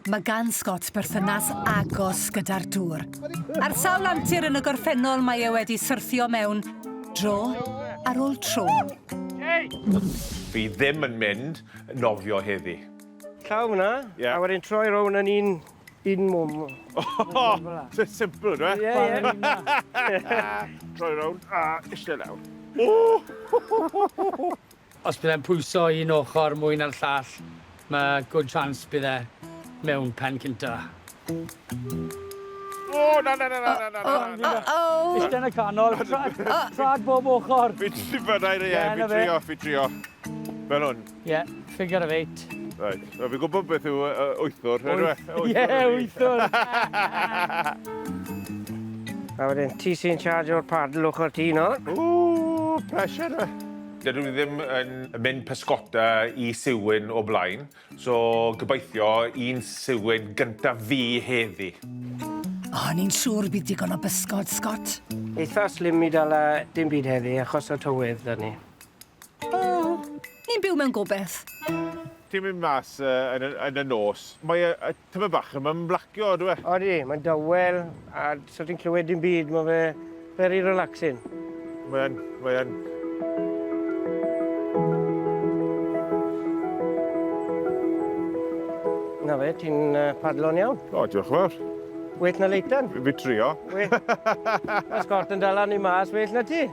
Mae gan Scott berthynas agos gyda'r dŵr. Ar sawl antur yn y gorffennol mae e wedi syrthio mewn dro ar ôl tro. Fi ddim yn mynd nofio heddi. Llaw hwnna, a wedyn troi rown yn un mwm. It's simple, dwi? Troi rown a eistedd lawr. Os byddai'n pwyso un ochr mwy na'r llall, mae good chance bydd e mewn pen cynta. Na. Eistedd yn y canol, trad bob ochr. Fi trio. Fel hwn? Ie, figure of 8. Right. Fi'n gwybod beth yw wythwr, Ie, wythwr. A wedyn ti sy'n charge o'r paddle ochr ti, no? Pressure, dwi. Dydw i ddim yn mynd pysgota i siwin o blaen, so gobeithio un siwin gyntaf fi heddi. Ni'n siŵr bydd digon o bysgod, Scott. Eitha slim i dal dim byd heddi achos o tywydd, da ni. Ni'n byw mewn gobeith. Ti'n mynd mas yn y nos. Mae tyma bach yma'n blacio, dwi. Odi, mae'n dawel a so ti'n clywed dim byd, mae fe very relaxing. Mae'n. Na fe, ti'n padlo'n iawn. Diolch yn fawr. Wait na leitan. Fi trio. Mae Scott yn dal ni mas, well na ti.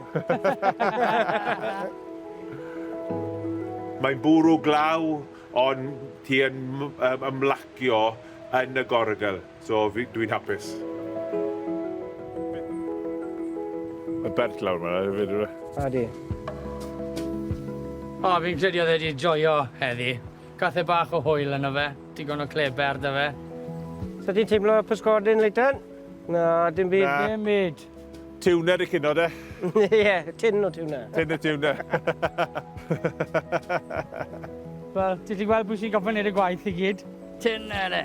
Mae'n bwrw glaw, ond ti yn ymlacio yn y Coracle, so dwi'n hapus. Mae bert lawr yma, hefyd, dwi. Odi. Fi'n credu oedd wedi joio heddi. Gath e bach o hwyl yno fe, digon o cleber da fe. So ti'n teimlo pysgodyn leitan? Na, dim byd. Dim byd. Tiwner i cynno, de? Ie, tin o tiwner. Tin y tiwner. Wel, ti wedi gweld pwy sy'n gofyn neud y gwaith i gyd? Tin ere.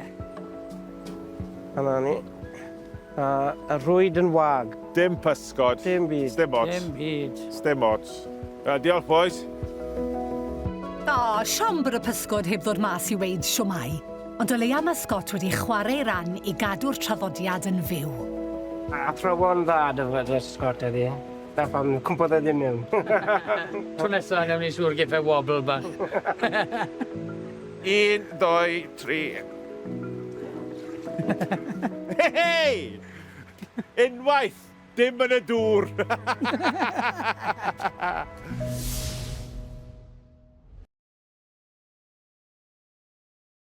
Yna ni. Y rwyd yn wag. Dim pysgod. Dim byd. Sdim ots. Dim byd. Sdim ots. Diolch, boys. Siambr y pysgod heb ddod mas i weid siwmai. Ond o leia mae Scott wedi chwarae ran i gadw'r traddodiad yn fyw. Athrawon dda dyfod Scott heddi. Da pam cwmpodd e ddim mewn. Tro nesaf yn ymwneud siŵr geff e wobl bach. 1, 2, 3. Hei! Unwaith, dim yn y dŵr.